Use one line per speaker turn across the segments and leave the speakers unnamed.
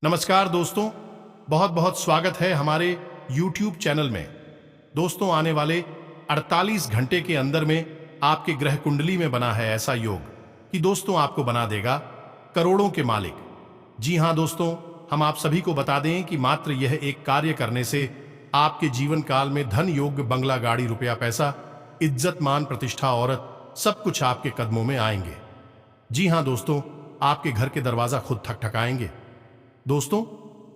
नमस्कार दोस्तों, बहुत बहुत स्वागत है हमारे YouTube चैनल में। दोस्तों, आने वाले 48 घंटे के अंदर में आपके ग्रह कुंडली में बना है ऐसा योग कि दोस्तों आपको बना देगा करोड़ों के मालिक। जी हां दोस्तों, हम आप सभी को बता दें कि मात्र यह एक कार्य करने से आपके जीवन काल में धन, योग्य, बंगला, गाड़ी, रुपया, पैसा, इज्जत, मान, प्रतिष्ठा, औरत, सब कुछ आपके कदमों में आएंगे। जी हां दोस्तों, आपके घर के दरवाजा खुद ठकठकाएंगे। दोस्तों,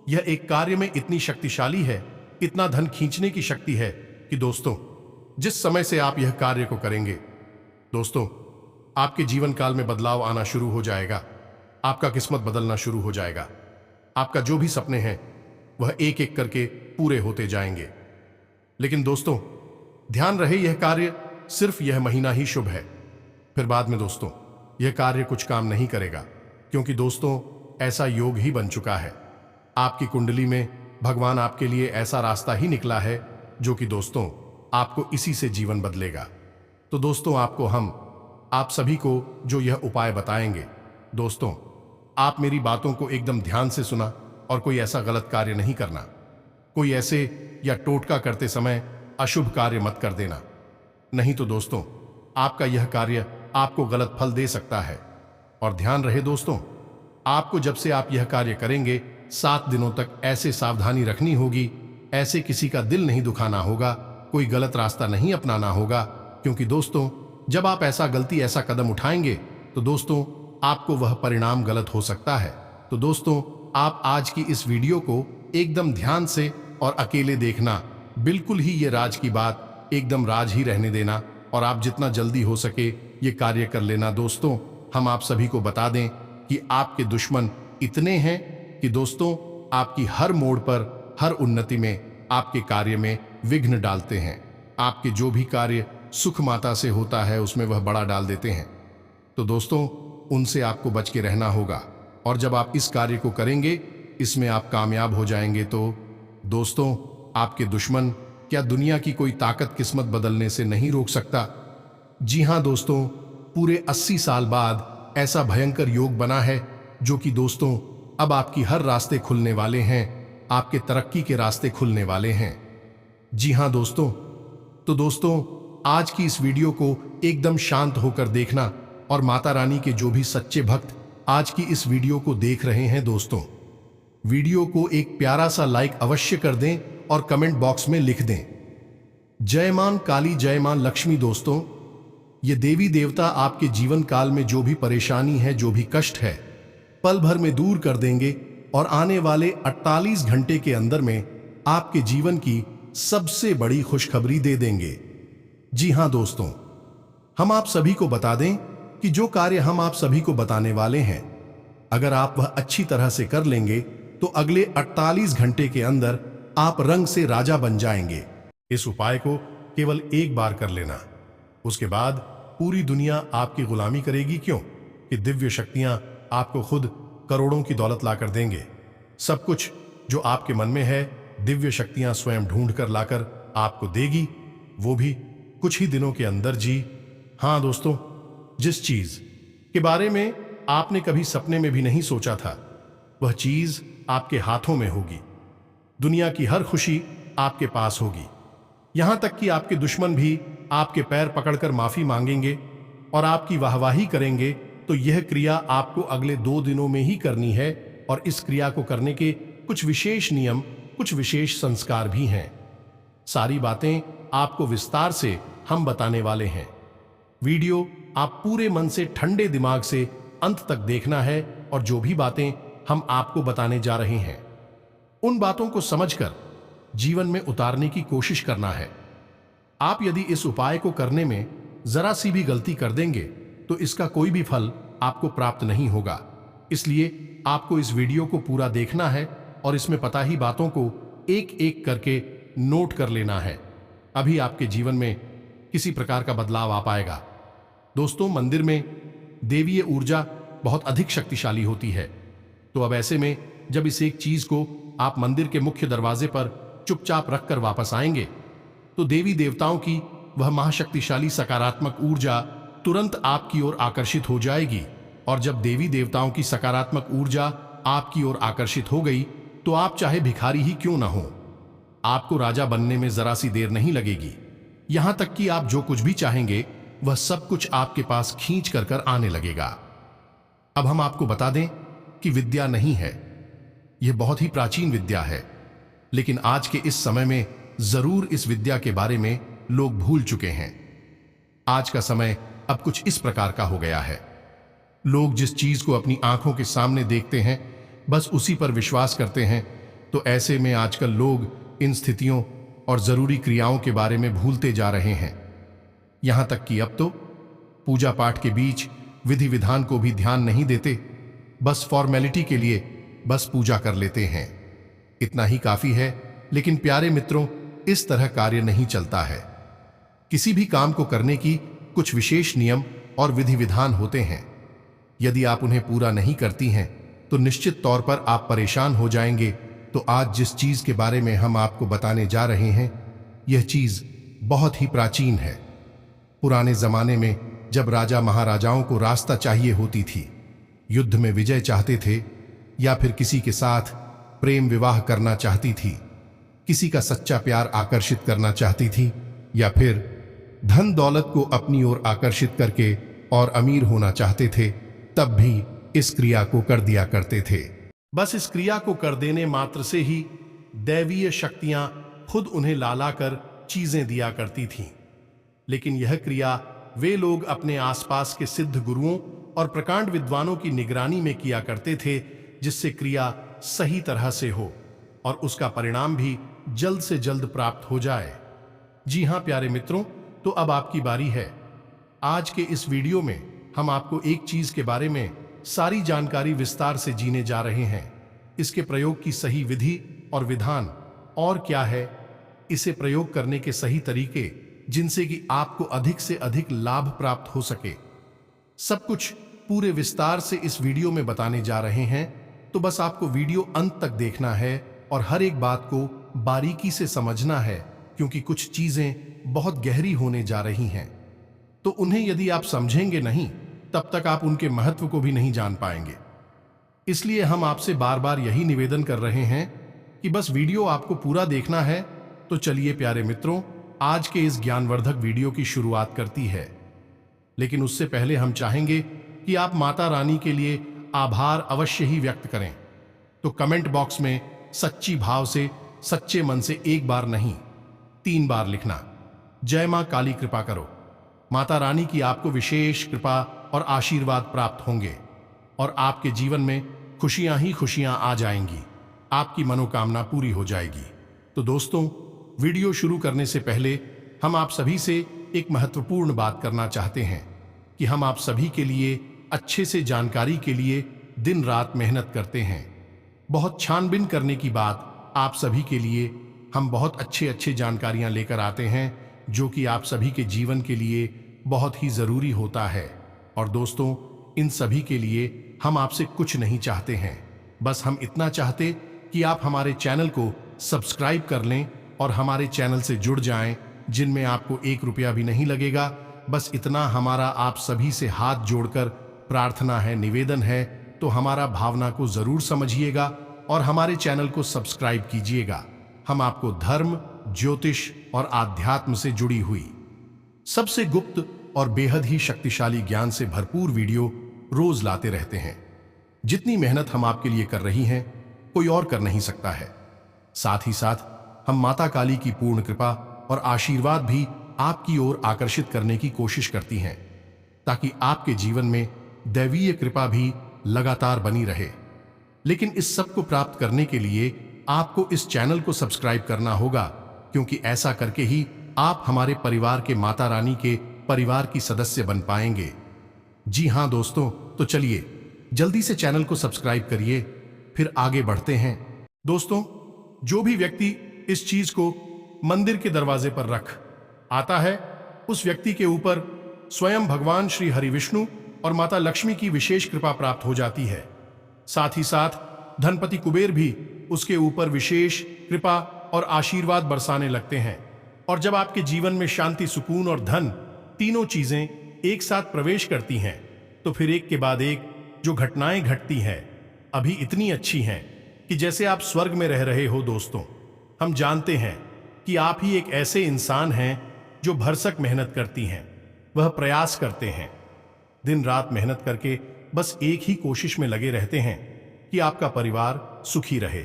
यह एक कार्य में इतनी शक्तिशाली है, इतना धन खींचने की शक्ति है कि दोस्तों जिस समय से आप यह कार्य को करेंगे, दोस्तों आपके जीवन काल में बदलाव आना शुरू हो जाएगा। आपका किस्मत बदलना शुरू हो जाएगा। आपका जो भी सपने हैं वह एक एक करके पूरे होते जाएंगे। लेकिन दोस्तों ध्यान रहे, यह कार्य सिर्फ यह महीना ही शुभ है। फिर बाद में दोस्तों यह कार्य कुछ काम नहीं करेगा, क्योंकि दोस्तों ऐसा योग ही बन चुका है। आपकी कुंडली में भगवान आपके लिए ऐसा रास्ता ही निकला है जो कि दोस्तों आपको इसी से जीवन बदलेगा। तो दोस्तों आप सभी को जो यह उपाय बताएंगे, दोस्तों आप मेरी बातों को एकदम ध्यान से सुना और कोई ऐसा गलत कार्य नहीं करना। कोई ऐसे या टोटका करते समय अशुभ कार्य मत कर देना, नहीं तो दोस्तों आपका यह कार्य आपको गलत फल दे सकता है। और ध्यान रहे दोस्तों, आपको जब से आप यह कार्य करेंगे 7 दिनों तक ऐसे सावधानी रखनी होगी, ऐसे किसी का दिल नहीं दुखाना होगा, कोई गलत रास्ता नहीं अपनाना होगा, क्योंकि दोस्तों जब आप ऐसा कदम उठाएंगे तो दोस्तों आपको वह परिणाम गलत हो सकता है। तो दोस्तों आप आज की इस वीडियो को एकदम ध्यान से और अकेले देखना, बिल्कुल ही ये राज की बात एकदम राज ही रहने देना, और आप जितना जल्दी हो सके ये कार्य कर लेना। दोस्तों हम आप सभी को बता दें कि आपके दुश्मन इतने हैं कि दोस्तों आपकी हर मोड़ पर, हर उन्नति में, आपके कार्य में विघ्न डालते हैं। आपके जो भी कार्य सुख माता से होता है उसमें वह बड़ा डाल देते हैं। तो दोस्तों उनसे आपको बच के रहना होगा, और जब आप इस कार्य को करेंगे, इसमें आप कामयाब हो जाएंगे, तो दोस्तों आपके दुश्मन क्या दुनिया की कोई ताकत किस्मत बदलने से नहीं रोक सकता। जी हां दोस्तों, पूरे 80 साल बाद ऐसा भयंकर योग बना है जो कि दोस्तों अब आपकी हर रास्ते खुलने वाले हैं, आपके तरक्की के रास्ते खुलने वाले हैं। जी हां दोस्तों, तो दोस्तों आज की इस वीडियो को एकदम शांत होकर देखना, और माता रानी के जो भी सच्चे भक्त आज की इस वीडियो को देख रहे हैं, दोस्तों वीडियो को एक प्यारा सा लाइक अवश्य कर दें और कमेंट बॉक्स में लिख दें, जय मां काली, जय मां लक्ष्मी। दोस्तों ये देवी देवता आपके जीवन काल में जो भी परेशानी है, जो भी कष्ट है, पल भर में दूर कर देंगे, और आने वाले 48 घंटे के अंदर में आपके जीवन की सबसे बड़ी खुशखबरी दे देंगे। जी हां दोस्तों, हम आप सभी को बता दें कि जो कार्य हम आप सभी को बताने वाले हैं, अगर आप वह अच्छी तरह से कर लेंगे तो अगले 48 घंटे के अंदर आप रंग से राजा बन जाएंगे। इस उपाय को केवल एक बार कर लेना, उसके बाद पूरी दुनिया आपकी गुलामी करेगी। क्यों कि दिव्य शक्तियां आपको खुद करोड़ों की दौलत लाकर देंगे। सब कुछ जो आपके मन में है, दिव्य शक्तियां स्वयं ढूंढ कर लाकर आपको देगी, वो भी कुछ ही दिनों के अंदर। जी हां दोस्तों, जिस चीज के बारे में आपने कभी सपने में भी नहीं सोचा था, वह चीज आपके हाथों में होगी। दुनिया की हर खुशी आपके पास होगी, यहां तक कि आपके दुश्मन भी आपके पैर पकड़कर माफी मांगेंगे और आपकी वाहवाही करेंगे। तो यह क्रिया आपको अगले 2 दिनों में ही करनी है, और इस क्रिया को करने के कुछ विशेष नियम, कुछ विशेष संस्कार भी हैं। सारी बातें आपको विस्तार से हम बताने वाले हैं। वीडियो आप पूरे मन से, ठंडे दिमाग से अंत तक देखना है, और जो भी बातें हम आपको बताने जा रहे हैं उन बातों को समझकर जीवन में उतारने की कोशिश करना है। आप यदि इस उपाय को करने में जरा सी भी गलती कर देंगे तो इसका कोई भी फल आपको प्राप्त नहीं होगा। इसलिए आपको इस वीडियो को पूरा देखना है, और इसमें पता ही बातों को एक एक करके नोट कर लेना है। अभी आपके जीवन में किसी प्रकार का बदलाव आ पाएगा। दोस्तों मंदिर में देवीय ऊर्जा बहुत अधिक शक्तिशाली होती है, तो अब ऐसे में जब इस एक चीज को आप मंदिर के मुख्य दरवाजे पर चुपचाप रखकर वापस आएंगे, तो देवी देवताओं की वह महाशक्तिशाली सकारात्मक ऊर्जा तुरंत आपकी ओर आकर्षित हो जाएगी। और जब देवी देवताओं की सकारात्मक ऊर्जा आपकी ओर आकर्षित हो गई तो आप चाहे भिखारी ही क्यों ना हो, आपको राजा बनने में जरा सी देर नहीं लगेगी। यहां तक कि आप जो कुछ भी चाहेंगे वह सब कुछ आपके पास खींच कर आने लगेगा। अब हम आपको बता दें कि विद्या नहीं है, यह बहुत ही प्राचीन विद्या है, लेकिन आज के इस समय में जरूर इस विद्या के बारे में लोग भूल चुके हैं। आज का समय अब कुछ इस प्रकार का हो गया है, लोग जिस चीज को अपनी आंखों के सामने देखते हैं बस उसी पर विश्वास करते हैं। तो ऐसे में आजकल लोग इन स्थितियों और जरूरी क्रियाओं के बारे में भूलते जा रहे हैं। यहां तक कि अब तो पूजा पाठ के बीच विधि विधान को भी ध्यान नहीं देते, बस फॉर्मेलिटी के लिए बस पूजा कर लेते हैं। इतना ही काफी है। लेकिन प्यारे मित्रों, इस तरह कार्य नहीं चलता है। किसी भी काम को करने की कुछ विशेष नियम और विधि विधान होते हैं। यदि आप उन्हें पूरा नहीं करती हैं तो निश्चित तौर पर आप परेशान हो जाएंगे। तो आज जिस चीज के बारे में हम आपको बताने जा रहे हैं, यह चीज बहुत ही प्राचीन है। पुराने जमाने में जब राजा महाराजाओं को रास्ता चाहिए होती थी, युद्ध में विजय चाहते थे, या फिर किसी के साथ प्रेम विवाह करना चाहती थी, किसी का सच्चा प्यार आकर्षित करना चाहती थी, या फिर धन दौलत को अपनी ओर आकर्षित करके और अमीर होना चाहते थे, तब भी इस क्रिया को कर दिया करते थे। बस इस क्रिया को कर देने मात्र से ही दैवीय शक्तियां खुद उन्हें लाला कर चीजें दिया करती थीं। लेकिन यह क्रिया वे लोग अपने आसपास के सिद्ध गुरुओं और प्रकांड विद्वानों की निगरानी में किया करते थे, जिससे क्रिया सही तरह से हो और उसका परिणाम भी जल्द से जल्द प्राप्त हो जाए। जी हां प्यारे मित्रों, तो अब आपकी बारी है। आज के इस वीडियो में हम आपको एक चीज के बारे में सारी जानकारी विस्तार से जीने जा रहे हैं। इसके प्रयोग की सही विधि और विधान और क्या है, इसे प्रयोग करने के सही तरीके, जिनसे कि आपको अधिक से अधिक लाभ प्राप्त हो सके, सब कुछ पूरे विस्तार से इस वीडियो में बताने जा रहे हैं। तो बस आपको वीडियो अंत तक देखना है और हर एक बात को बारीकी से समझना है, क्योंकि कुछ चीजें बहुत गहरी होने जा रही हैं। तो उन्हें यदि आप समझेंगे नहीं, तब तक आप उनके महत्व को भी नहीं जान पाएंगे। इसलिए हम आपसे बार बार यही निवेदन कर रहे हैं कि बस वीडियो आपको पूरा देखना है। तो चलिए प्यारे मित्रों, आज के इस ज्ञानवर्धक वीडियो की शुरुआत करती है। लेकिन उससे पहले हम चाहेंगे कि आप माता रानी के लिए आभार अवश्य ही व्यक्त करें। तो कमेंट बॉक्स में सच्ची भाव से, सच्चे मन से एक बार नहीं 3 बार लिखना, जय मां काली कृपा करो। माता रानी की आपको विशेष कृपा और आशीर्वाद प्राप्त होंगे और आपके जीवन में खुशियां ही खुशियां आ जाएंगी, आपकी मनोकामना पूरी हो जाएगी। तो दोस्तों, वीडियो शुरू करने से पहले हम आप सभी से एक महत्वपूर्ण बात करना चाहते हैं कि हम आप सभी के लिए अच्छे से जानकारी के लिए दिन रात मेहनत करते हैं। बहुत छानबीन करने की बात आप सभी के लिए हम बहुत अच्छे जानकारियां लेकर आते हैं, जो कि आप सभी के जीवन के लिए बहुत ही जरूरी होता है। और दोस्तों, इन सभी के लिए हम आपसे कुछ नहीं चाहते हैं, बस हम इतना चाहते कि आप हमारे चैनल को सब्सक्राइब कर लें और हमारे चैनल से जुड़ जाएं, जिनमें आपको 1 रुपया भी नहीं लगेगा। बस इतना हमारा आप सभी से हाथ जोड़कर प्रार्थना है, निवेदन है। तो हमारा भावना को जरूर समझिएगा और हमारे चैनल को सब्सक्राइब कीजिएगा। हम आपको धर्म, ज्योतिष और आध्यात्म से जुड़ी हुई सबसे गुप्त और बेहद ही शक्तिशाली ज्ञान से भरपूर वीडियो रोज लाते रहते हैं। जितनी मेहनत हम आपके लिए कर रही हैं, कोई और कर नहीं सकता है। साथ ही साथ हम माता काली की पूर्ण कृपा और आशीर्वाद भी आपकी ओर आकर्षित करने की कोशिश करती हैं, ताकि आपके जीवन में दैवीय कृपा भी लगातार बनी रहे। लेकिन इस सब को प्राप्त करने के लिए आपको इस चैनल को सब्सक्राइब करना होगा, क्योंकि ऐसा करके ही आप हमारे परिवार के माता रानी के परिवार की सदस्य बन पाएंगे। जी हां दोस्तों, तो चलिए जल्दी से चैनल को सब्सक्राइब करिए, फिर आगे बढ़ते हैं। दोस्तों, जो भी व्यक्ति इस चीज को मंदिर के दरवाजे पर रख आता है, उस व्यक्ति के ऊपर स्वयं भगवान श्री हरि विष्णु और माता लक्ष्मी की विशेष कृपा प्राप्त हो जाती है। साथ ही साथ धनपति कुबेर भी उसके ऊपर विशेष कृपा और आशीर्वाद बरसाने लगते हैं। और जब आपके जीवन में शांति, सुकून और धन तीनों चीजें एक साथ प्रवेश करती हैं, तो फिर एक के बाद एक जो घटनाएं घटती हैं, अभी इतनी अच्छी हैं कि जैसे आप स्वर्ग में रह रहे हो। दोस्तों, हम जानते हैं कि आप ही एक ऐसे इंसान हैं जो भरसक मेहनत करती हैं। वह प्रयास करते हैं, दिन रात मेहनत करके बस एक ही कोशिश में लगे रहते हैं कि आपका परिवार सुखी रहे।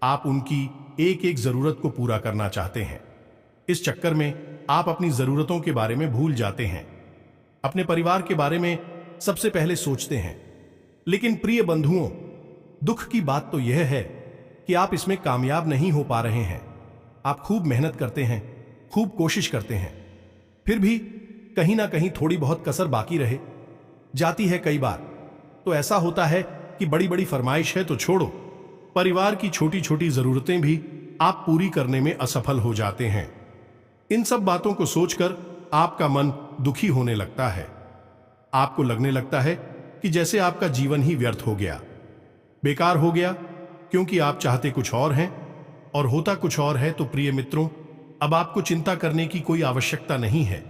आप उनकी एक एक जरूरत को पूरा करना चाहते हैं। इस चक्कर में आप अपनी जरूरतों के बारे में भूल जाते हैं, अपने परिवार के बारे में सबसे पहले सोचते हैं। लेकिन प्रिय बंधुओं, दुख की बात तो यह है कि आप इसमें कामयाब नहीं हो पा रहे हैं। आप खूब मेहनत करते हैं, खूब कोशिश करते हैं, फिर भी कहीं ना कहीं थोड़ी बहुत कसर बाकी रहे जाती है। कई बार तो ऐसा होता है कि बड़ी बड़ी फरमाइश है तो छोड़ो, परिवार की छोटी छोटी जरूरतें भी आप पूरी करने में असफल हो जाते हैं। इन सब बातों को सोचकर आपका मन दुखी होने लगता है। आपको लगने लगता है कि जैसे आपका जीवन ही व्यर्थ हो गया, बेकार हो गया, क्योंकि आप चाहते कुछ और हैं और होता कुछ और है। तो प्रिय मित्रों, अब आपको चिंता करने की कोई आवश्यकता नहीं है।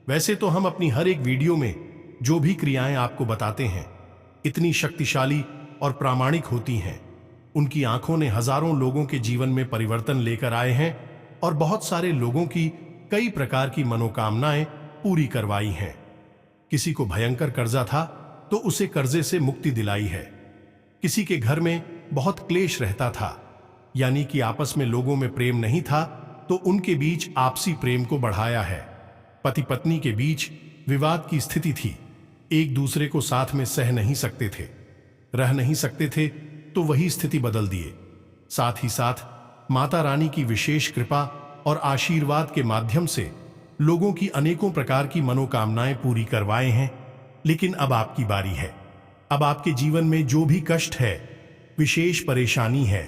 वैसे तो हम अपनी हर एक वीडियो में जो भी क्रियाएं आपको बताते हैं इतनी शक्तिशाली और प्रामाणिक होती हैं। उनकी आंखों ने हजारों लोगों के जीवन में परिवर्तन लेकर आए हैं और बहुत सारे लोगों की कई प्रकार की मनोकामनाएं पूरी करवाई हैं। किसी को भयंकर कर्जा था तो उसे कर्जे से मुक्ति दिलाई है। किसी के घर में बहुत क्लेश रहता था, यानी कि आपस में लोगों में प्रेम नहीं था, तो उनके बीच आपसी प्रेम को बढ़ाया है। पति पत्नी के बीच विवाद की स्थिति थी, एक दूसरे को साथ में सह नहीं सकते थे, रह नहीं सकते थे, तो वही स्थिति बदल दिए। साथ ही साथ माता रानी की विशेष कृपा और आशीर्वाद के माध्यम से लोगों की अनेकों प्रकार की मनोकामनाएं पूरी करवाए हैं। लेकिन अब आपकी बारी है। अब आपके जीवन में जो भी कष्ट है, विशेष परेशानी है,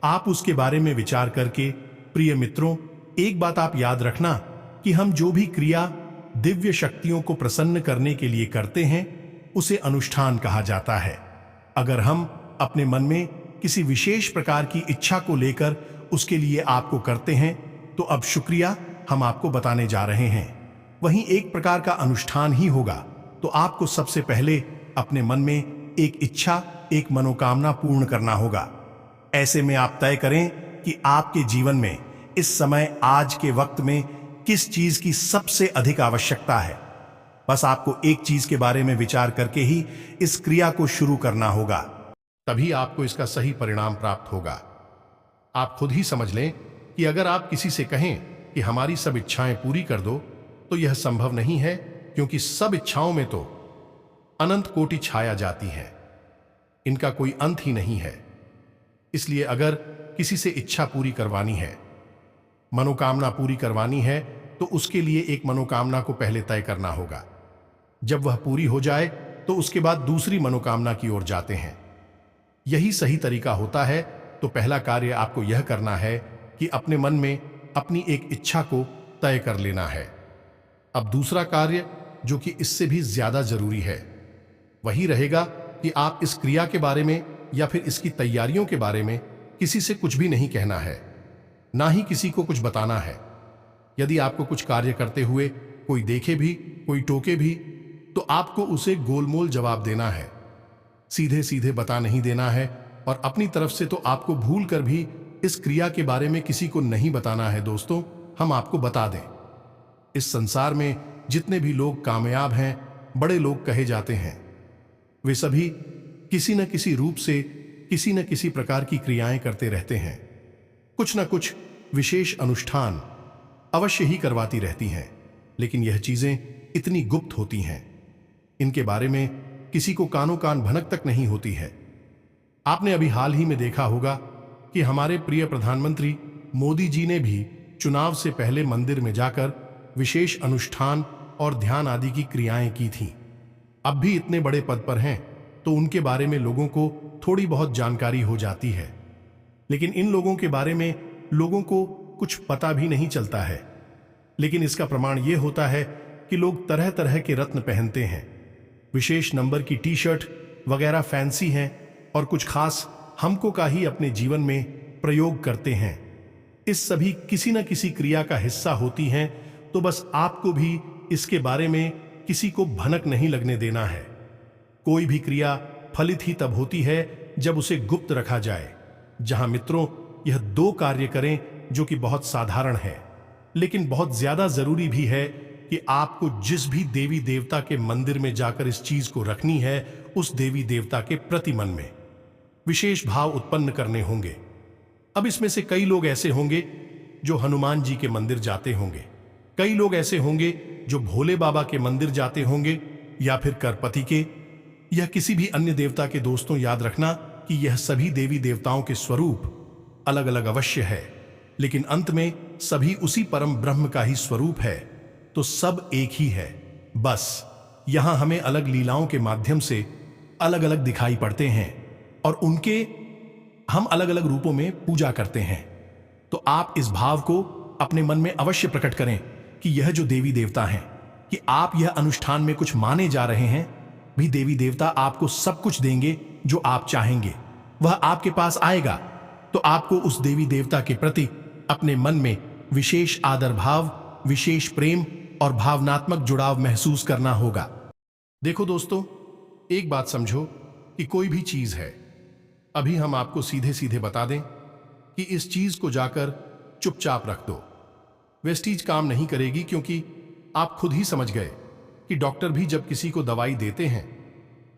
आप उसके बारे में विचार करके, प्रिय मित्रों, एक बात आप याद रखना कि हम जो भी क्रिया दिव्य शक्तियों को प्रसन्न करने के लिए करते हैं उसे अनुष्ठान कहा जाता है। अगर हम अपने मन में किसी विशेष प्रकार की इच्छा को लेकर उसके लिए आपको करते हैं, तो अब शुक्रिया हम आपको बताने जा रहे हैं, वहीं एक प्रकार का अनुष्ठान ही होगा। तो आपको सबसे पहले अपने मन में एक इच्छा, एक मनोकामना पूर्ण करना होगा। ऐसे में आप तय करें कि आपके जीवन में इस समय, आज के वक्त में किस चीज की सबसे अधिक आवश्यकता है। बस आपको एक चीज के बारे में विचार करके ही इस क्रिया को शुरू करना होगा, तभी आपको इसका सही परिणाम प्राप्त होगा। आप खुद ही समझ लें कि अगर आप किसी से कहें कि हमारी सब इच्छाएं पूरी कर दो, तो यह संभव नहीं है, क्योंकि सब इच्छाओं में तो अनंत कोटि छाया जाती है, इनका कोई अंत ही नहीं है। इसलिए अगर किसी से इच्छा पूरी करवानी है, मनोकामना पूरी करवानी है, तो उसके लिए एक मनोकामना को पहले तय करना होगा। जब वह पूरी हो जाए तो उसके बाद दूसरी मनोकामना की ओर जाते हैं। यही सही तरीका होता है। तो पहला कार्य आपको यह करना है कि अपने मन में अपनी एक इच्छा को तय कर लेना है। अब दूसरा कार्य, जो कि इससे भी ज्यादा जरूरी है, वही रहेगा कि आप इस क्रिया के बारे में या फिर इसकी तैयारियों के बारे में किसी से कुछ भी नहीं कहना है, ना ही किसी को कुछ बताना है। यदि आपको कुछ कार्य करते हुए कोई देखे भी, कोई टोके भी, तो आपको उसे गोलमोल जवाब देना है, सीधे सीधे बता नहीं देना है। और अपनी तरफ से तो आपको भूल कर भी इस क्रिया के बारे में किसी को नहीं बताना है। दोस्तों, हम आपको बता दें, इस संसार में जितने भी लोग कामयाब हैं, बड़े लोग कहे जाते हैं, वे सभी किसी न किसी रूप से किसी न किसी प्रकार की क्रियाएं करते रहते हैं। कुछ न कुछ विशेष अनुष्ठान अवश्य ही करवाती रहती हैं, लेकिन यह चीजें इतनी गुप्त होती हैं, इनके बारे में किसी को कानो कान भनक तक नहीं होती है। आपने अभी हाल ही में देखा होगा कि हमारे प्रिय प्रधानमंत्री मोदी जी ने भी चुनाव से पहले मंदिर में जाकर विशेष अनुष्ठान और ध्यान आदि की क्रियाएं की थीं। अब भी इतने बड़े पद पर हैं, तो उनके बारे में लोगों को थोड़ी बहुत जानकारी हो जाती है, लेकिन इन लोगों के बारे में लोगों को कुछ पता भी नहीं चलता है। लेकिन इसका प्रमाण यह होता है कि लोग तरह तरह के रत्न पहनते हैं, विशेष नंबर की टी शर्ट वगैरह फैंसी हैं, और कुछ खास हमको का ही अपने जीवन में प्रयोग करते हैं। इस सभी किसी न किसी क्रिया का हिस्सा होती हैं। तो बस आपको भी इसके बारे में किसी को भनक नहीं लगने देना है। कोई भी क्रिया फलित ही तब होती है जब उसे गुप्त रखा जाए। जहां मित्रों, यह दो कार्य करें जो कि बहुत साधारण है, लेकिन बहुत ज्यादा जरूरी भी है कि आपको जिस भी देवी देवता के मंदिर में जाकर इस चीज को रखनी है, उस देवी देवता के प्रति मन में विशेष भाव उत्पन्न करने होंगे। अब इसमें से कई लोग ऐसे होंगे जो हनुमान जी के मंदिर जाते होंगे, कई लोग ऐसे होंगे जो भोले बाबा के मंदिर जाते होंगे, या फिर करपति के, या किसी भी अन्य देवता के। दोस्तों, याद रखना कि यह सभी देवी देवताओं के स्वरूप अलग अलग अवश्य है, लेकिन अंत में सभी उसी परम ब्रह्म का ही स्वरूप है, तो सब एक ही है। बस यहां हमें अलग लीलाओं के माध्यम से अलग अलग दिखाई पड़ते हैं और उनके हम अलग अलग रूपों में पूजा करते हैं। तो आप इस भाव को अपने मन में अवश्य प्रकट करें कि यह जो देवी देवता हैं, कि आप यह अनुष्ठान में कुछ माने जा रहे हैं, भी देवी देवता आपको सब कुछ देंगे जो आप चाहेंगे। वह आपके पास आएगा तो आपको उस देवी देवता के प्रति अपने मन में विशेष आदर भाव, विशेष प्रेम और भावनात्मक जुड़ाव महसूस करना होगा। देखो दोस्तों, एक बात समझो कि कोई भी चीज है, अभी हम आपको सीधे सीधे बता दें कि इस चीज को जाकर चुपचाप रख दो, वेस्टीज काम नहीं करेगी, क्योंकि आप खुद ही समझ गए कि डॉक्टर भी जब किसी को दवाई देते हैं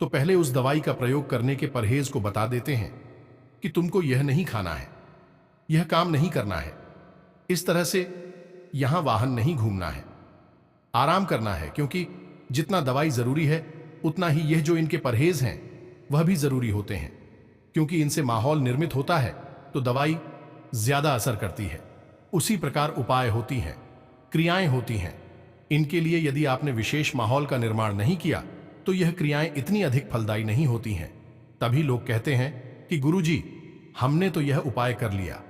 तो पहले उस दवाई का प्रयोग करने के परहेज को बता देते हैं कि तुमको यह नहीं खाना है, यह काम नहीं करना है, इस तरह से यहां वाहन नहीं घूमना है, आराम करना है, क्योंकि जितना दवाई जरूरी है उतना ही यह जो इनके परहेज हैं वह भी जरूरी होते हैं, क्योंकि इनसे माहौल निर्मित होता है तो दवाई ज्यादा असर करती है। उसी प्रकार उपाय होती हैं, क्रियाएं होती हैं। इनके लिए यदि आपने विशेष माहौल का निर्माण नहीं किया तो यह क्रियाएं इतनी अधिक फलदायी नहीं होती हैं। तभी लोग कहते हैं कि गुरुजी, हमने तो यह उपाय कर लिया,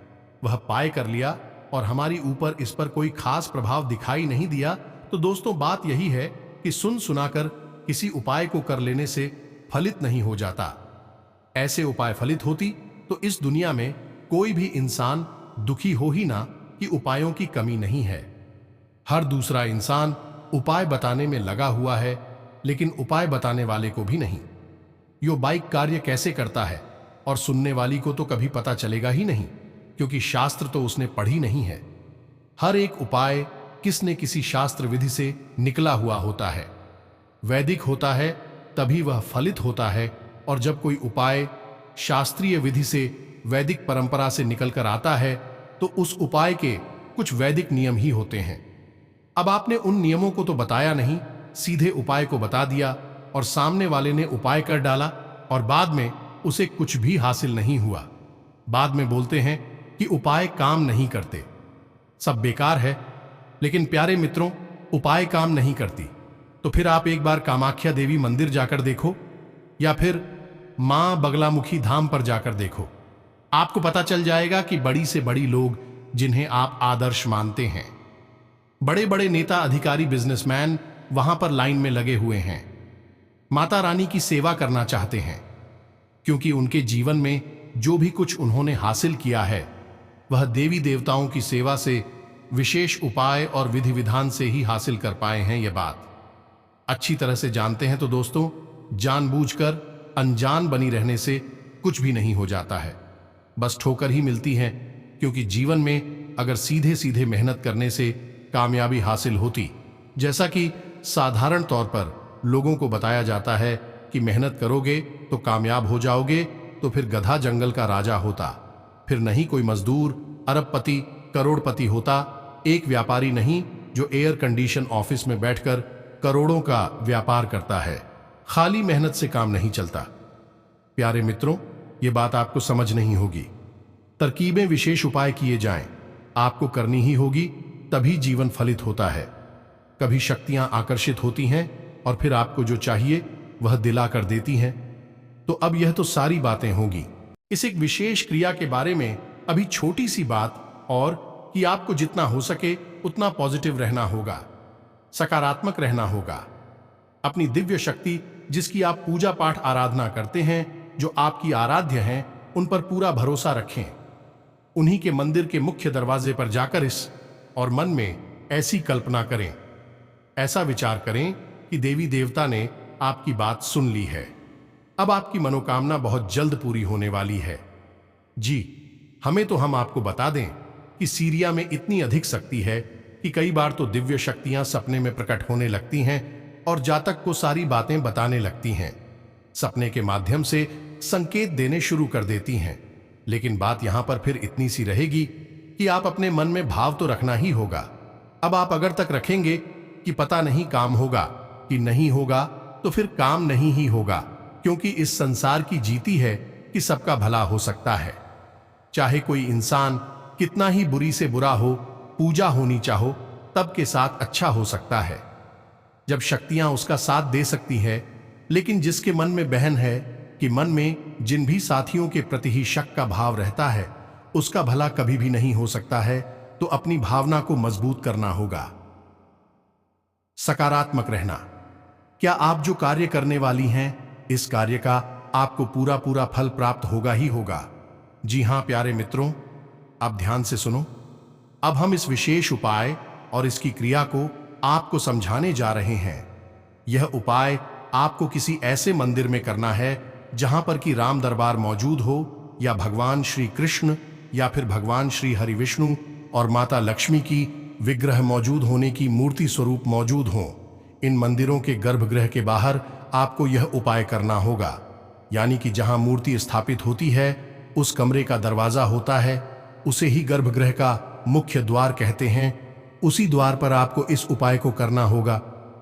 वह पाए कर लिया और हमारी ऊपर इस पर कोई खास प्रभाव दिखाई नहीं दिया। तो दोस्तों, बात यही है कि सुन सुनाकर किसी उपाय को कर लेने से फलित नहीं हो जाता। ऐसे उपाय फलित होती तो इस दुनिया में कोई भी इंसान दुखी हो ही ना कि उपायों की कमी नहीं है। हर दूसरा इंसान उपाय बताने में लगा हुआ है, लेकिन उपाय बताने वाले को भी नहीं। यो बाइक कार्य कैसे करता है और सुनने वाली को तो कभी पता चलेगा ही नहीं, क्योंकि शास्त्र तो उसने पढ़ी नहीं है। हर एक उपाय किसने किसी शास्त्र विधि से निकला हुआ होता है, वैदिक होता है, तभी वह फलित होता है। और जब कोई उपाय शास्त्रीय विधि से, वैदिक परंपरा से निकलकर आता है तो उस उपाय के कुछ वैदिक नियम ही होते हैं। अब आपने उन नियमों को तो बताया नहीं, सीधे उपाय को बता दिया और सामने वाले ने उपाय कर डाला और बाद में उसे कुछ भी हासिल नहीं हुआ। बाद में बोलते हैं कि उपाय काम नहीं करते, सब बेकार है। लेकिन प्यारे मित्रों, उपाय काम नहीं करती तो फिर आप एक बार कामाख्या देवी मंदिर जाकर देखो, या फिर मां बगलामुखी धाम पर जाकर देखो। आपको पता चल जाएगा कि बड़ी से बड़ी लोग जिन्हें आप आदर्श मानते हैं, बड़े बड़े नेता, अधिकारी, बिजनेसमैन वहां पर लाइन में लगे हुए हैं, माता रानी की सेवा करना चाहते हैं, क्योंकि उनके जीवन में जो भी कुछ उन्होंने हासिल किया है वह देवी देवताओं की सेवा से, विशेष उपाय और विधि विधान से ही हासिल कर पाए हैं। यह बात अच्छी तरह से जानते हैं। तो दोस्तों, जानबूझकर अनजान बनी रहने से कुछ भी नहीं हो जाता है, बस ठोकर ही मिलती है। क्योंकि जीवन में अगर सीधे सीधे मेहनत करने से कामयाबी हासिल होती, जैसा कि साधारण तौर पर लोगों को बताया जाता है कि मेहनत करोगे तो कामयाब हो जाओगे, तो फिर गधा जंगल का राजा होता, फिर नहीं कोई मजदूर अरबपति करोड़पति होता, एक व्यापारी नहीं जो एयर कंडीशन ऑफिस में बैठकर करोड़ों का व्यापार करता है। खाली मेहनत से काम नहीं चलता। प्यारे मित्रों, ये बात आपको समझ नहीं होगी। तरकीबें, विशेष उपाय किए जाएं, आपको करनी ही होगी, तभी जीवन फलित होता है। कभी शक्तियां आकर्षित होती हैं और फिर आपको जो चाहिए वह दिला कर देती हैं। तो अब यह तो सारी बातें होगी। इस एक विशेष क्रिया के बारे में अभी छोटी सी बात, और कि आपको जितना हो सके उतना पॉजिटिव रहना होगा, सकारात्मक रहना होगा। अपनी दिव्य शक्ति, जिसकी आप पूजा पाठ आराधना करते हैं, जो आपकी आराध्य हैं, उन पर पूरा भरोसा रखें। उन्हीं के मंदिर के मुख्य दरवाजे पर जाकर इस और मन में ऐसी कल्पना करें, ऐसा विचार करें कि देवी देवता ने आपकी बात सुन ली है। अब आपकी मनोकामना बहुत जल्द पूरी होने वाली है। जी, हमें तो हम आपको बता दें कि सीरिया में इतनी अधिक शक्ति है कि कई बार तो दिव्य शक्तियां सपने में प्रकट होने लगती हैं और जातक को सारी बातें बताने लगती हैं। सपने के माध्यम से संकेत देने शुरू कर देती हैं। लेकिन बात यहां पर फिर इतनी सी रहेगी कि आप अपने मन में भाव तो रखना ही होगा। अब आप अगर तक रखेंगे कि पता नहीं काम होगा कि नहीं होगा, तो फिर काम नहीं ही होगा, क्योंकि इस संसार की जीती है कि सबका भला हो सकता है। चाहे कोई इंसान कितना ही बुरी से बुरा हो, पूजा होनी चाहो तब के साथ अच्छा हो सकता है। जब शक्तियां उसका साथ दे सकती है, लेकिन जिसके मन में बहन है कि मन में जिन भी साथियों के प्रति ही शक का भाव रहता है, उसका भला कभी भी नहीं हो सकता है, तो अपनी भावना को मजबूत करना होगा। सकारात्मक रहना। क्या आप जो कार्य करने वाली हैं, इस कार्य का आपको पूरा पूरा फल प्राप्त होगा ही होगा। जी हां प्यारे मित्रों, आप ध्यान से सुनो। अब हम इस विशेष उपाय और इसकी क्रिया को आपको समझाने जा रहे हैं। यह उपाय आपको किसी ऐसे मंदिर में करना है जहां पर कि राम दरबार मौजूद हो, या भगवान श्री कृष्ण या फिर भगवान श्री हरि विष्णु और माता लक्ष्मी की विग्रह मौजूद होने की मूर्ति स्वरूप मौजूद हो। इन मंदिरों के गर्भगृह के बाहर आपको यह उपाय करना होगा। यानी कि जहां मूर्ति स्थापित होती है, उस कमरे का दरवाजा होता है, उसे ही गर्भगृह का मुख्य द्वार कहते हैं। उसी द्वार पर आपको इस उपाय को करना होगा।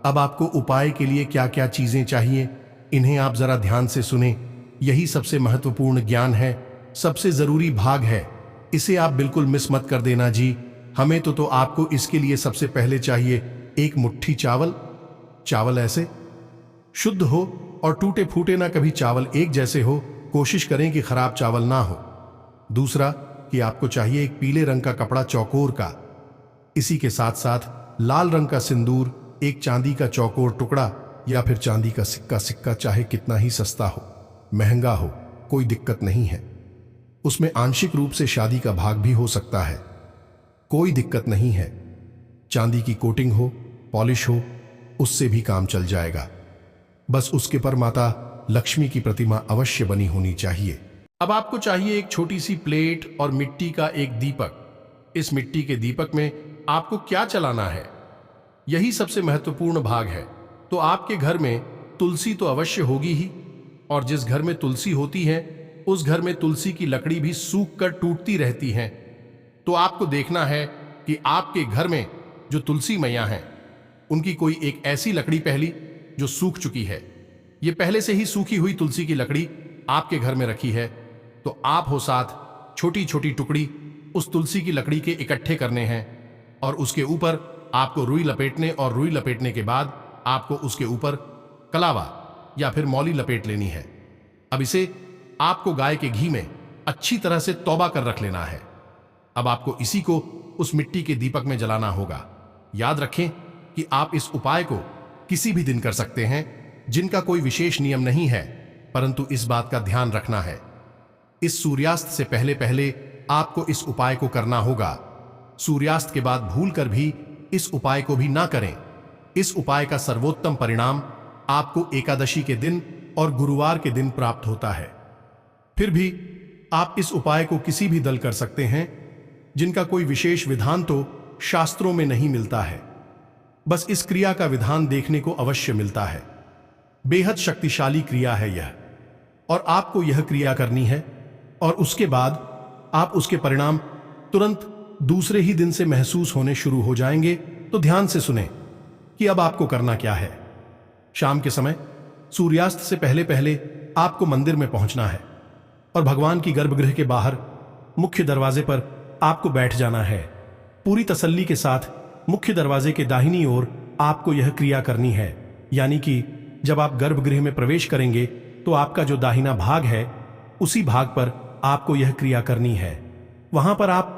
अब आपको उपाय के लिए क्या क्या चीजें चाहिए, इन्हें आप जरा ध्यान से सुने। यही सबसे महत्वपूर्ण ज्ञान है, सबसे जरूरी भाग है। इसे आप बिल्कुल मिस मत कर देना जी। हमें तो आपको इसके लिए सबसे पहले चाहिए एक मुट्ठी चावल। चावल ऐसे शुद्ध हो और टूटे फूटे ना, कभी चावल एक जैसे हो, कोशिश करें कि खराब चावल ना हो। दूसरा कि आपको चाहिए एक पीले रंग का कपड़ा चौकोर का। इसी के साथ साथ लाल रंग का सिंदूर, एक चांदी का चौकोर टुकड़ा या फिर चांदी का सिक्का चाहे कितना ही सस्ता हो, महंगा हो, कोई दिक्कत नहीं है। उसमें आंशिक रूप से शादी का भाग भी हो सकता है, कोई दिक्कत नहीं है। चांदी की कोटिंग हो, पॉलिश हो, उससे भी काम चल जाएगा। बस उसके पर माता लक्ष्मी की प्रतिमा अवश्य बनी होनी चाहिए। अब आपको चाहिए एक छोटी सी प्लेट और मिट्टी का एक दीपक। इस मिट्टी के दीपक में आपको क्या चलाना है, यही सबसे महत्वपूर्ण भाग है। तो आपके घर में तुलसी तो अवश्य होगी ही, और जिस घर में तुलसी होती है उस घर में तुलसी की लकड़ी भी सूख कर टूटती रहती है। तो आपको देखना है कि आपके घर में जो तुलसी मैया हैं, उनकी कोई एक ऐसी लकड़ी पहली जो सूख चुकी है। ये पहले से ही सूखी हुई तुलसी की लकड़ी आपके घर में रखी है, तो आप हो साथ छोटी छोटी टुकड़ी उस तुलसी की लकड़ी के इकट्ठे करने हैं, और उसके ऊपर आपको रुई लपेटने, और रुई लपेटने के बाद आपको उसके ऊपर कलावा या फिर मौली लपेट लेनी है। अब इसे आपको गाय के घी में अच्छी तरह से तौबा कर रख लेना है। अब आपको इसी को उस मिट्टी के दीपक में जलाना होगा। याद रखें कि आप इस उपाय को किसी भी दिन कर सकते हैं, जिनका कोई विशेष नियम नहीं है, परंतु इस बात का ध्यान रखना है, इस सूर्यास्त से पहले पहले आपको इस उपाय को करना होगा। सूर्यास्त के बाद भूलकर भी इस उपाय को भी ना करें। इस उपाय का सर्वोत्तम परिणाम आपको एकादशी के दिन और गुरुवार के दिन प्राप्त होता है। फिर भी आप इस उपाय को किसी भी दल कर सकते हैं, जिनका कोई विशेष विधान तो शास्त्रों में नहीं मिलता है। बस इस क्रिया का विधान देखने को अवश्य मिलता है। बेहद शक्तिशाली क्रिया है यह, और आपको यह क्रिया करनी है, और उसके बाद आप उसके परिणाम तुरंत दूसरे ही दिन से महसूस होने शुरू हो जाएंगे। तो ध्यान से सुने कि अब आपको करना क्या है। शाम के समय सूर्यास्त से पहले पहले आपको मंदिर में पहुंचना है, और भगवान की गर्भगृह के बाहर मुख्य दरवाजे पर आपको बैठ जाना है। पूरी तसल्ली के साथ मुख्य दरवाजे के दाहिनी ओर आपको यह क्रिया करनी है। यानी कि जब आप गर्भगृह में प्रवेश करेंगे तो आपका जो दाहिना भाग है, उसी भाग पर आपको यह क्रिया करनी है। वहां पर आप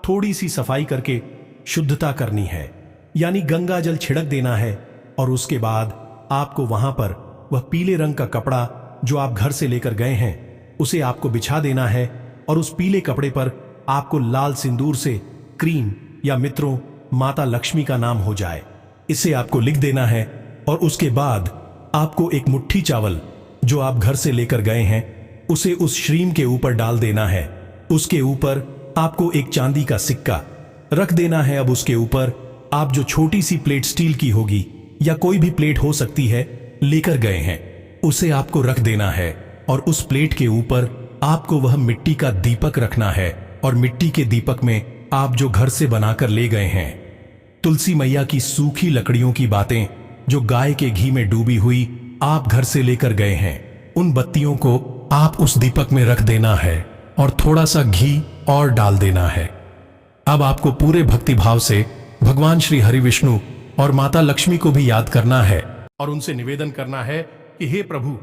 थोड़ी सी सफाई करके शुद्धता करनी है, यानी गंगा जल छिड़क देना है, और उसके बाद आपको वहां पर वह पीले रंग का कपड़ा जो आप घर से लेकर गए हैं, उसे आपको बिछा देना है, और उस पीले कपड़े पर आपको लाल सिंदूर से क्रीम या मित्रों माता लक्ष्मी का नाम हो जाए, इसे आपको लिख देना है। और उसके बाद आपको एक मुट्ठी चावल
जो आप घर से लेकर गए हैं उसे उस श्रीम के ऊपर डाल देना है। उसके ऊपर आपको एक चांदी का सिक्का रख देना है। अब उसके ऊपर आप जो छोटी सी प्लेट स्टील की होगी या कोई भी प्लेट हो सकती है लेकर गए हैं, उसे आपको रख देना है और उस प्लेट के ऊपर आपको वह मिट्टी का दीपक रखना है और मिट्टी के दीपक में आप जो घर से बनाकर ले गए हैं तुलसी मैया की सूखी लकड़ियों की बातें जो गाय के घी में डूबी हुई आप घर से लेकर गए हैं, उन बत्तियों को आप उस दीपक में रख देना है और थोड़ा सा घी और डाल देना है। अब आपको पूरे भक्ति भाव से भगवान श्री हरि विष्णु और माता लक्ष्मी को भी याद करना है
और उनसे निवेदन करना है कि हे प्रभु,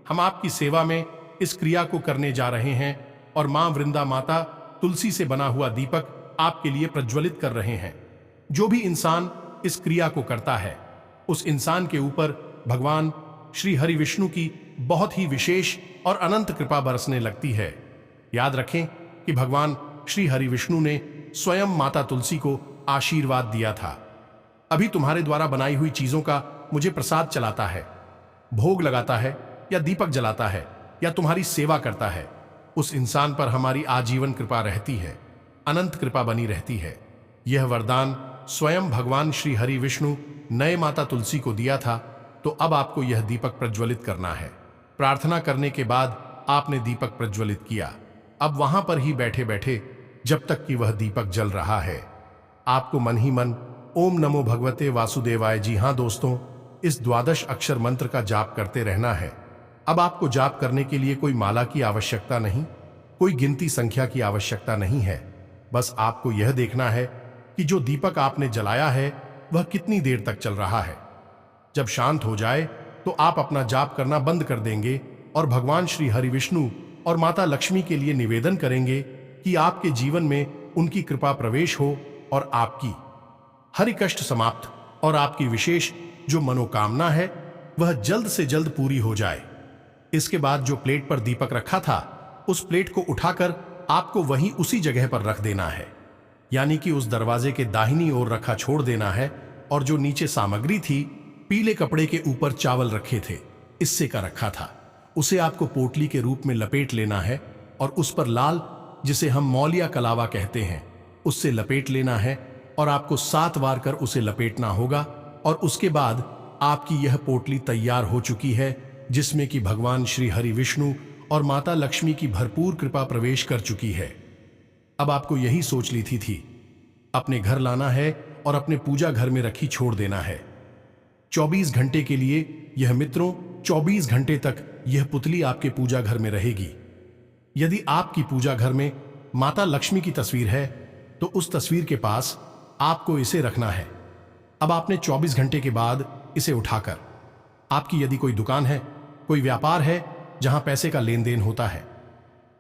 हम आपकी सेवा में इस क्रिया को करने जा रहे हैं और मां वृंदा माता तुलसी से बना हुआ दीपक आपके लिए प्रज्वलित कर रहे हैं। जो भी इंसान इस क्रिया को करता है उस इंसान के ऊपर भगवान श्री हरि विष्णु की बहुत ही विशेष और अनंत कृपा बरसने लगती है। याद रखें कि भगवान श्री हरि विष्णु ने स्वयं माता तुलसी को आशीर्वाद दिया था, अभी तुम्हारे द्वारा बनाई हुई चीजों का मुझे प्रसाद चलाता है, भोग लगाता है या दीपक जलाता है या तुम्हारी सेवा करता है, उस इंसान पर हमारी आजीवन कृपा रहती है, अनंत कृपा बनी रहती है। यह वरदान स्वयं भगवान श्री हरि विष्णु नए माता तुलसी को दिया था, तो अब आपको यह दीपक प्रज्वलित करना है। प्रार्थना करने के बाद आपने दीपक प्रज्वलित किया। अब वहां पर ही बैठे बैठे जब तक कि वह दीपक जल रहा है आपको मन ही मन ओम नमो भगवते वासुदेवाय, जी हां दोस्तों, इस द्वादश अक्षर मंत्र का जाप करते रहना है। अब आपको जाप करने के लिए कोई माला की आवश्यकता नहीं, कोई गिनती संख्या की आवश्यकता नहीं है। बस आपको यह देखना है कि जो दीपक आपने जलाया है वह कितनी देर तक चल रहा है। जब शांत हो जाए तो आप अपना जाप करना बंद कर देंगे और भगवान श्री हरि विष्णु और माता लक्ष्मी के लिए निवेदन करेंगे कि आपके जीवन में उनकी कृपा प्रवेश हो और आपकी हरि कष्ट समाप्त और आपकी विशेष जो मनोकामना है वह जल्द से जल्द पूरी हो जाए। इसके बाद जो प्लेट पर दीपक रखा था उस प्लेट को उठाकर आपको वहीं उसी जगह पर रख देना है, यानी कि उस दरवाजे के दाहिनी ओर रखा छोड़ देना है। और जो नीचे सामग्री थी, पीले कपड़े के ऊपर चावल रखे थे, इससे का रखा था, उसे आपको पोटली के रूप में लपेट लेना है और उस पर लाल, जिसे हम मौलिया कलावा कहते हैं, उससे लपेट लेना है और आपको 7 बार कर उसे लपेटना होगा। और उसके बाद आपकी यह पोटली तैयार हो चुकी है, जिसमें कि भगवान श्री हरि विष्णु और माता लक्ष्मी की भरपूर कृपा प्रवेश कर चुकी है। अब आपको यही सोच ली थी अपने घर लाना है और अपने पूजा घर में रखी छोड़ देना है। 24 घंटे के लिए यह मित्रों 24 घंटे तक यह पुतली आपके पूजा घर में रहेगी। यदि आपकी पूजा घर में माता लक्ष्मी की तस्वीर है तो उस तस्वीर के पास आपको इसे रखना है। अब आपने 24 घंटे के बाद इसे उठाकर, आपकी यदि कोई दुकान है, कोई व्यापार है जहां पैसे का लेन देन होता है,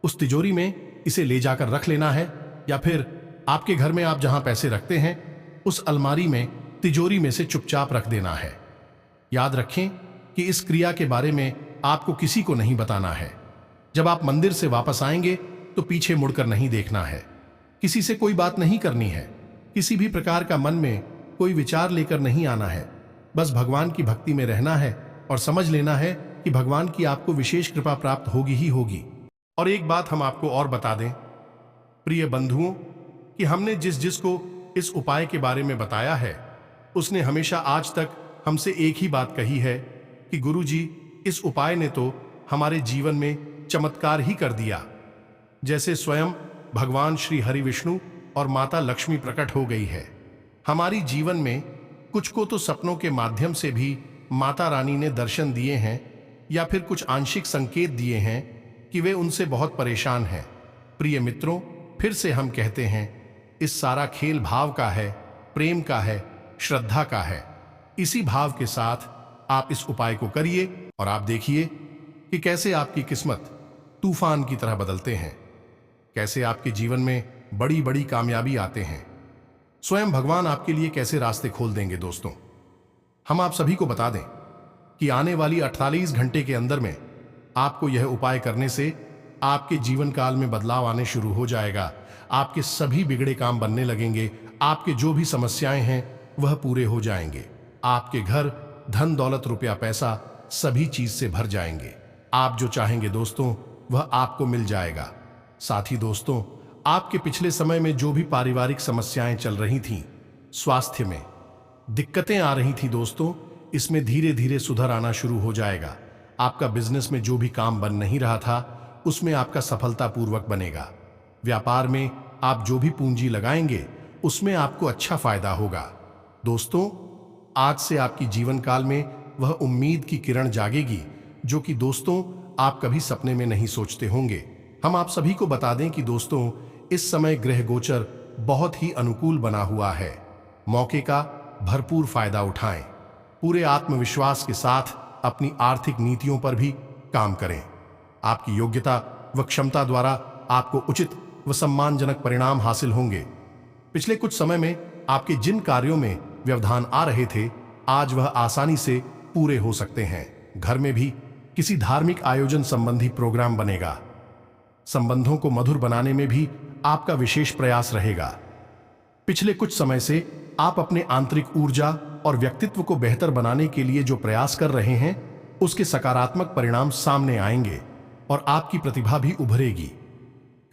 उस तिजोरी में इसे ले जाकर रख लेना है, या फिर आपके घर में आप जहां पैसे रखते हैं उस अलमारी में तिजोरी में से चुपचाप रख देना है। याद रखें कि इस क्रिया के बारे में आपको किसी को नहीं बताना है। जब आप मंदिर से वापस आएंगे तो पीछे मुड़कर नहीं देखना है, किसी से कोई बात नहीं करनी है, किसी भी प्रकार का मन में कोई विचार लेकर नहीं आना है। बस भगवान की भक्ति में रहना है और समझ लेना है कि भगवान की आपको विशेष कृपा प्राप्त होगी ही होगी। और एक बात हम आपको और बता दें प्रिय बंधुओं, कि हमने जिस जिस को इस उपाय के बारे में बताया है उसने हमेशा आज तक हमसे एक ही बात कही है कि गुरुजी, इस उपाय ने तो हमारे जीवन में चमत्कार ही कर दिया। जैसे स्वयं भगवान श्री हरि विष्णु और माता लक्ष्मी प्रकट हो गई है हमारी जीवन में। कुछ को तो सपनों के माध्यम से भी माता रानी ने दर्शन दिए हैं या फिर कुछ आंशिक संकेत दिए हैं कि वे उनसे बहुत परेशान हैं। प्रिय मित्रों, फिर से हम कहते हैं, इस सारा खेल भाव का है, प्रेम का है, श्रद्धा का है। इसी भाव के साथ आप इस उपाय को करिए और आप देखिए कि कैसे आपकी किस्मत तूफान की तरह बदलते हैं, कैसे आपके जीवन में बड़ी बड़ी कामयाबी आते हैं। स्वयं भगवान आपके लिए कैसे रास्ते खोल देंगे। दोस्तों, हम आप सभी को बता दें कि आने वाली 48 घंटे के अंदर में आपको यह उपाय करने से आपके जीवन काल में बदलाव आने शुरू हो जाएगा। आपके सभी बिगड़े काम बनने लगेंगे, आपके जो भी समस्याएं हैं वह पूरे हो जाएंगे। आपके घर धन दौलत रुपया पैसा सभी चीज से भर जाएंगे। आप जो चाहेंगे दोस्तों वह आपको मिल जाएगा। साथ ही दोस्तों, आपके पिछले समय में जो भी पारिवारिक समस्याएं चल रही थीं, स्वास्थ्य में दिक्कतें आ रही थी दोस्तों, इसमें धीरे धीरे सुधार आना शुरू हो जाएगा। आपका बिजनेस में जो भी काम बन नहीं रहा था उसमें आपका सफलतापूर्वक बनेगा। व्यापार में आप जो भी पूंजी लगाएंगे उसमें आपको अच्छा फायदा होगा। दोस्तों, आज से आपकी जीवन काल में वह उम्मीद की किरण जागेगी जो कि दोस्तों आप कभी सपने में नहीं सोचते होंगे। हम आप सभी को बता दें कि दोस्तों इस समय ग्रह गोचर बहुत ही अनुकूल बना हुआ है। मौके का भरपूर फायदा उठाएं। पूरे आत्मविश्वास के साथ अपनी आर्थिक नीतियों पर भी काम करें। आपकी योग्यता व क्षमता द्वारा आपको उचित व सम्मानजनक परिणाम हासिल होंगे। पिछले कुछ समय में आपके जिन कार्यों में व्यवधान आ रहे थे, आज वह आसानी से पूरे हो सकते हैं। घर में भी किसी धार्मिक आयोजन संबंधी प्रोग्राम बनेगा। संबंधों को मधुर बनाने में भी आपका विशेष प्रयास रहेगा। पिछले कुछ समय से आप अपने आंतरिक ऊर्जा और व्यक्तित्व को बेहतर बनाने के लिए जो प्रयास कर रहे हैं उसके सकारात्मक परिणाम सामने आएंगे और आपकी प्रतिभा भी उभरेगी।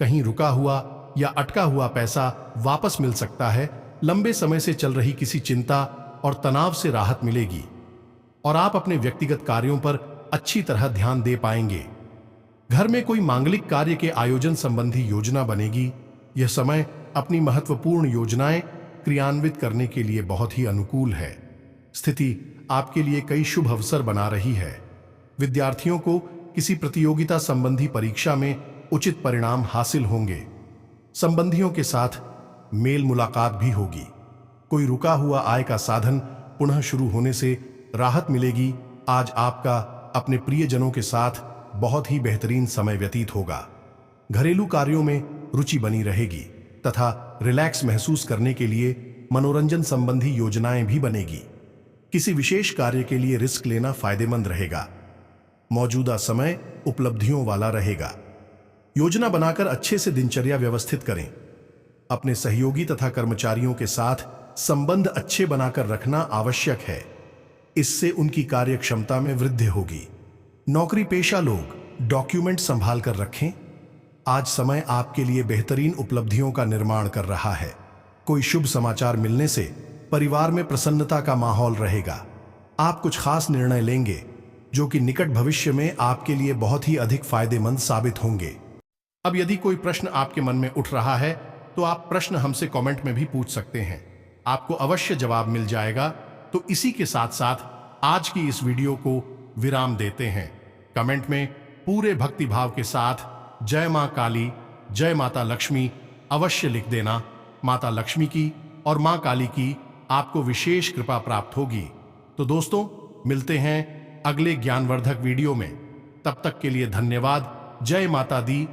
कहीं रुका हुआ या अटका हुआ पैसा वापस मिल सकता है। लंबे समय से चल रही किसी चिंता और तनाव से राहत मिलेगी और आप अपने व्यक्तिगत कार्यों पर अच्छी तरह ध्यान दे पाएंगे। घर में कोई मांगलिक कार्य के आयोजन संबंधी योजना बनेगी। यह समय अपनी महत्वपूर्ण योजनाएं क्रियान्वित करने के लिए बहुत ही अनुकूल है। स्थिति आपके लिए कई शुभ अवसर बना रही है। विद्यार्थियों को किसी प्रतियोगिता संबंधी परीक्षा में उचित परिणाम हासिल होंगे। संबंधियों के साथ मेल मुलाकात भी होगी। कोई रुका हुआ आय का साधन पुनः शुरू होने से राहत मिलेगी। आज आपका अपने प्रियजनों के साथ बहुत ही बेहतरीन समय व्यतीत होगा। घरेलू कार्यों में रुचि बनी रहेगी तथा रिलैक्स महसूस करने के लिए मनोरंजन संबंधी योजनाएं भी बनेगी। किसी विशेष कार्य के लिए रिस्क लेना फायदेमंद रहेगा। मौजूदा समय उपलब्धियों वाला रहेगा। योजना बनाकर अच्छे से दिनचर्या व्यवस्थित करें। अपने सहयोगी तथा कर्मचारियों के साथ संबंध अच्छे बनाकर रखना आवश्यक है। इससे उनकी कार्य क्षमता में वृद्धि होगी। नौकरी पेशा लोग डॉक्यूमेंट संभाल कर रखें। आज समय आपके लिए बेहतरीन उपलब्धियों का निर्माण कर रहा है। कोई शुभ समाचार मिलने से परिवार में प्रसन्नता का माहौल रहेगा। आप कुछ खास निर्णय लेंगे जो कि निकट भविष्य में आपके लिए बहुत ही अधिक फायदेमंद साबित होंगे। अब यदि कोई प्रश्न आपके मन में उठ रहा है तो आप प्रश्न हमसे कमेंट में भी पूछ सकते हैं। आपको अवश्य जवाब मिल जाएगा। तो इसी के साथ साथ आज की इस वीडियो को विराम देते हैं। कमेंट में पूरे भक्ति भाव के साथ जय मां काली, जय माता लक्ष्मी अवश्य लिख देना। माता लक्ष्मी की और मां काली की आपको विशेष कृपा प्राप्त होगी। तो दोस्तों, मिलते हैं अगले ज्ञानवर्धक वीडियो में। तब तक के लिए धन्यवाद। जय माता दी।